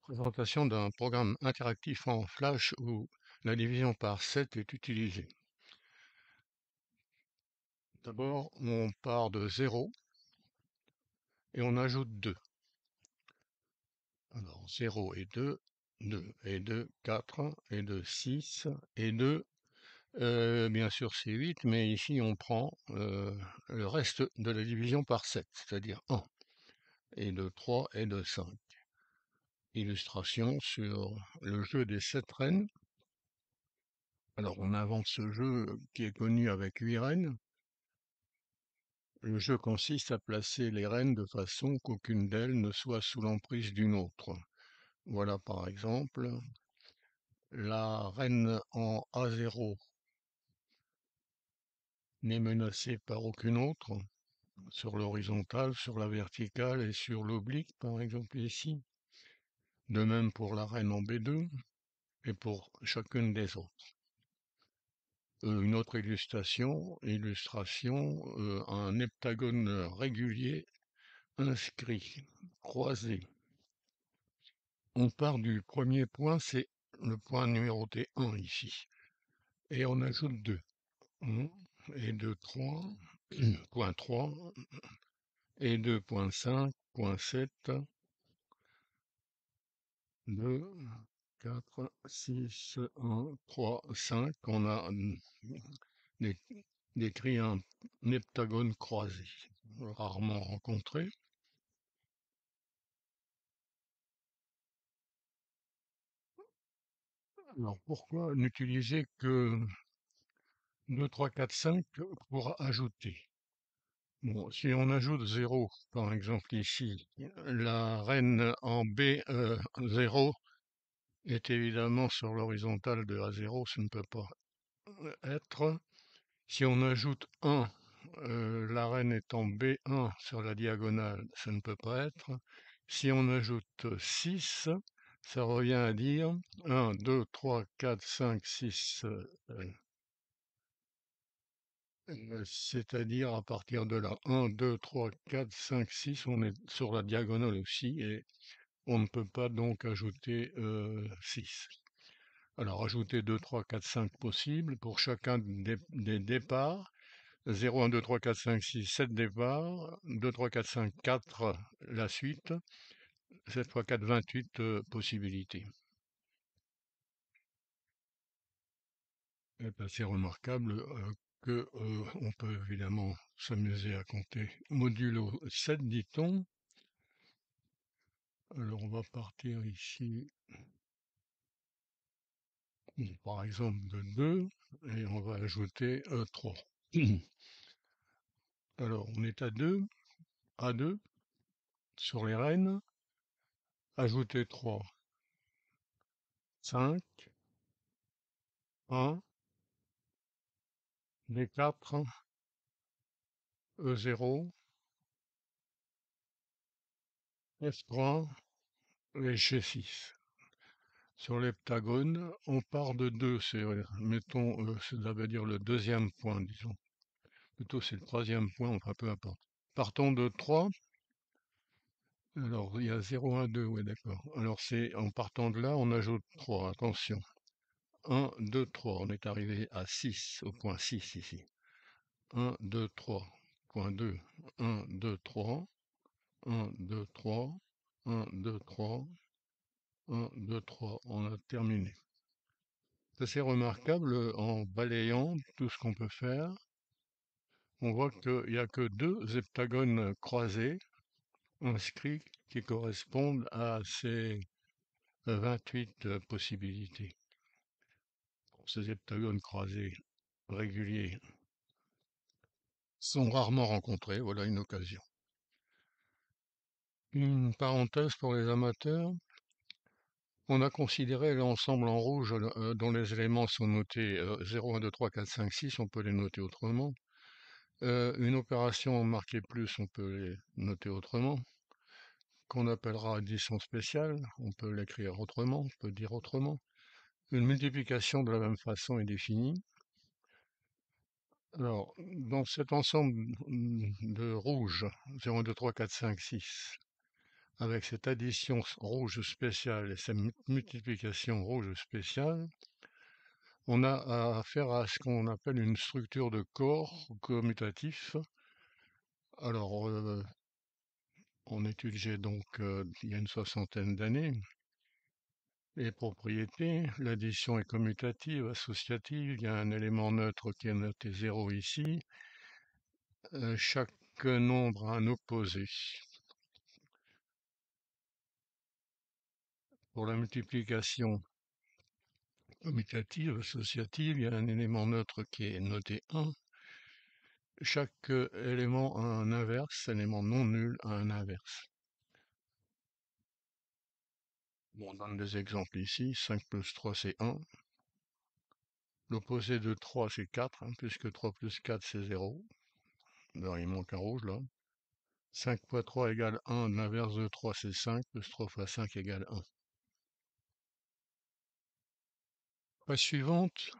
Présentation d'un programme interactif en Flash où la division par 7 est utilisée. D'abord, on part de 0 et on ajoute 2. Alors 0 et 2, 2 et 2, 4 et 2, 6 et 2, bien sûr c'est 8, mais ici on prend le reste de la division par 7, c'est-à-dire 1 et 2, 3 et 2, 5. Illustration sur le jeu des 7 reines. Alors on invente ce jeu qui est connu avec 8 reines. Le jeu consiste à placer les reines de façon qu'aucune d'elles ne soit sous l'emprise d'une autre. Voilà par exemple la reine en A0 n'est menacée par aucune autre, sur l'horizontale, sur la verticale et sur l'oblique par exemple ici. De même pour la reine en B2 et pour chacune des autres. Une autre illustration, un heptagone régulier inscrit, croisé. On part du premier point, c'est le point numéroté 1 ici. Et on ajoute 2. 1 et 2, 3, point 3, et 2, point 5, point 7, 2, 4, 6, 1, 3, 5. On a décrit un heptagone croisé, rarement rencontré. Alors pourquoi n'utiliser que 2, 3, 4, 5 pour ajouter? Bon, si on ajoute 0, par exemple ici, la reine en B0 est évidemment sur l'horizontale de A0, ça ne peut pas être. Si on ajoute 1, la reine est en B1 sur la diagonale, ça ne peut pas être. Si on ajoute 6, ça revient à dire 1, 2, 3, 4, 5, 6, c'est-à-dire à partir de là, 1, 2, 3, 4, 5, 6, on est sur la diagonale aussi, et on ne peut pas donc ajouter 6. Alors ajouter 2, 3, 4, 5 possible pour chacun des départs. 0, 1, 2, 3, 4, 5, 6, 7 départs. 2, 3, 4, 5, 4 la suite. 7 fois 4, 28 possibilités. C'est assez remarquable que on peut évidemment s'amuser à compter modulo 7, dit-on. Alors on va partir ici, par exemple, de 2, et on va ajouter 3. Alors on est à 2, sur les reines, ajouter 3, 5, 1, D4, E0, F3 et G6. Sur l'heptagone, on part de 2, c'est, mettons, ça veut dire le deuxième point, disons. Plutôt c'est le troisième point, enfin peu importe. Partons de 3. Alors il y a 0, 1, 2, oui d'accord. Alors c'est en partant de là, on ajoute 3, attention. 1, 2, 3, on est arrivé à 6, au point 6 ici. 1, 2, 3, point 2, 1, 2, 3, 1, 2, 3, 1, 2, 3, 1, 2, 3, on a terminé. C'est assez remarquable, en balayant tout ce qu'on peut faire, on voit qu'il n'y a que 2 heptagones croisés inscrits qui correspondent à ces 28 possibilités. Ces heptagones croisés réguliers sont rarement rencontrés, voilà une occasion. Une parenthèse pour les amateurs, on a considéré l'ensemble en rouge dont les éléments sont notés 0, 1, 2, 3, 4, 5, 6, on peut les noter autrement. Une opération marquée plus, on peut les noter autrement. Qu'on appellera addition spéciale, on peut l'écrire autrement, on peut dire autrement. Une multiplication de la même façon est définie. Alors, dans cet ensemble de rouge, 0, 1, 2, 3, 4, 5, 6, avec cette addition rouge spéciale et cette multiplication rouge spéciale, on a affaire à ce qu'on appelle une structure de corps commutatif. Alors, on étudiait donc il y a une soixantaine d'années les propriétés. L'addition est commutative, associative. Il y a un élément neutre qui est noté 0 ici. Chaque nombre a un opposé. Pour la multiplication commutative, associative, il y a un élément neutre qui est noté 1. Chaque élément a un inverse, élément non nul a un inverse. Bon, on donne des exemples ici. 5 plus 3, c'est 1. L'opposé de 3, c'est 4, hein, puisque 3 plus 4, c'est 0. Alors, il manque un rouge, là. 5 fois 3 égale 1. L'inverse de 3, c'est 5. Plus 3 fois 5 égale 1. Page suivante.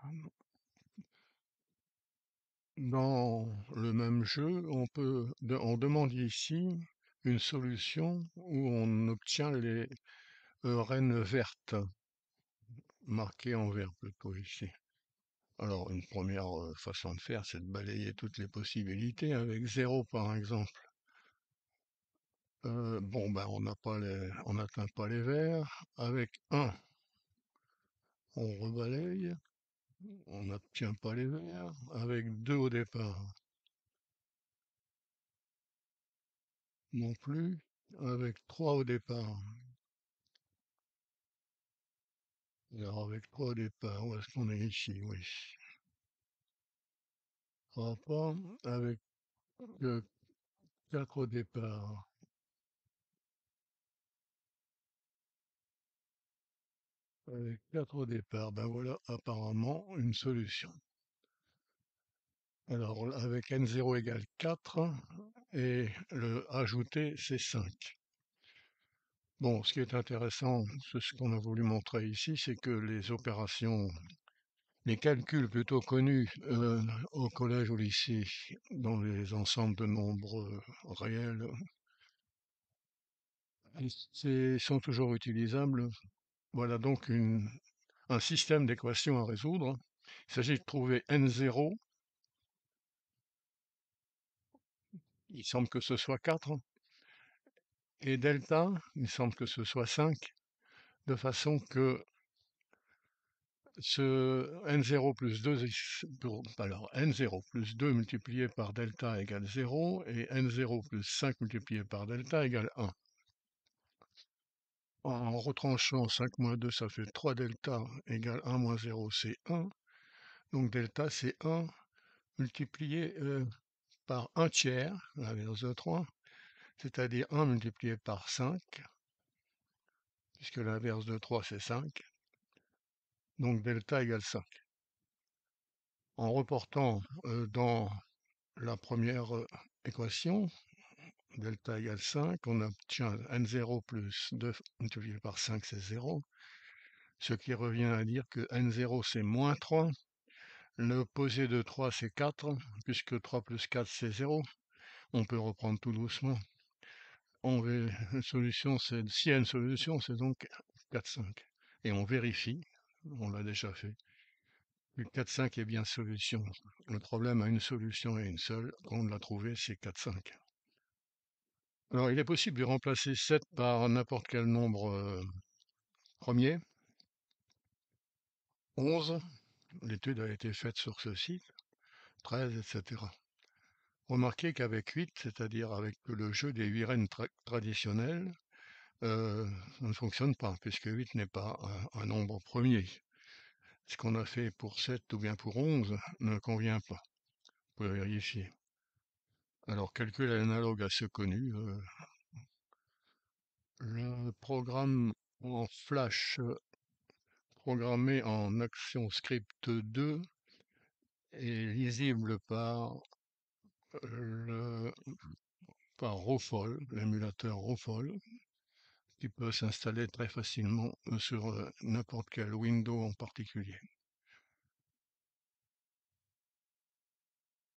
Dans le même jeu, on demande ici une solution où on obtient les reines vertes, marquées en vert plutôt ici. Alors, une première façon de faire, c'est de balayer toutes les possibilités avec 0 par exemple. Bon, ben, on n'atteint pas les verts. Avec 1, on rebalaye, on n'obtient pas les verts. Avec 2 au départ, non plus. Avec 3 au départ. Alors, avec 3 au départ, où est-ce qu'on est ici? Oui. 3 pas. Avec 4 au départ. Avec 4 au départ, ben voilà apparemment une solution. Alors, avec n0 égale 4, et le ajouté, c'est 5. Bon, ce qui est intéressant, c'est ce qu'on a voulu montrer ici, c'est que les opérations, les calculs plutôt connus au collège, au lycée, dans les ensembles de nombres réels, sont toujours utilisables. Voilà donc un système d'équations à résoudre. Il s'agit de trouver n0, il semble que ce soit 4, et delta, il semble que ce soit 5, de façon que ce n0 plus 2, alors n0 plus 2 multiplié par delta égale 0, et n0 plus 5 multiplié par delta égale 1. En retranchant 5 moins 2, ça fait 3 delta égale 1 moins 0, c'est 1. Donc delta, c'est 1 multiplié par 1 tiers, l'inverse de 3, c'est-à-dire 1 multiplié par 5, puisque l'inverse de 3, c'est 5. Donc delta égale 5. En reportant dans la première équation, delta égale 5, on obtient n0 plus 2 multiplié par 5, c'est 0, ce qui revient à dire que n0, c'est moins 3, l'opposé de 3, c'est 4, puisque 3 plus 4, c'est 0. On peut reprendre tout doucement. Une solution, s'il y a une solution, c'est donc 4, 5. Et on vérifie, on l'a déjà fait, que 4, 5 est bien solution. Le problème a une solution et une seule, quand on l'a trouvé, c'est 4, 5. Alors, il est possible de remplacer 7 par n'importe quel nombre premier. 11, l'étude a été faite sur ce site, 13, etc. Remarquez qu'avec 8, c'est-à-dire avec le jeu des 8 reines traditionnelles, ça ne fonctionne pas, puisque 8 n'est pas un nombre premier. Ce qu'on a fait pour 7 ou bien pour 11 ne convient pas. Vous pouvez vérifier. Alors, calcul analogue à ce connu. Le programme en Flash programmé en ActionScript 2 est lisible par Rofol, l'émulateur Rofol, qui peut s'installer très facilement sur n'importe quel Windows en particulier.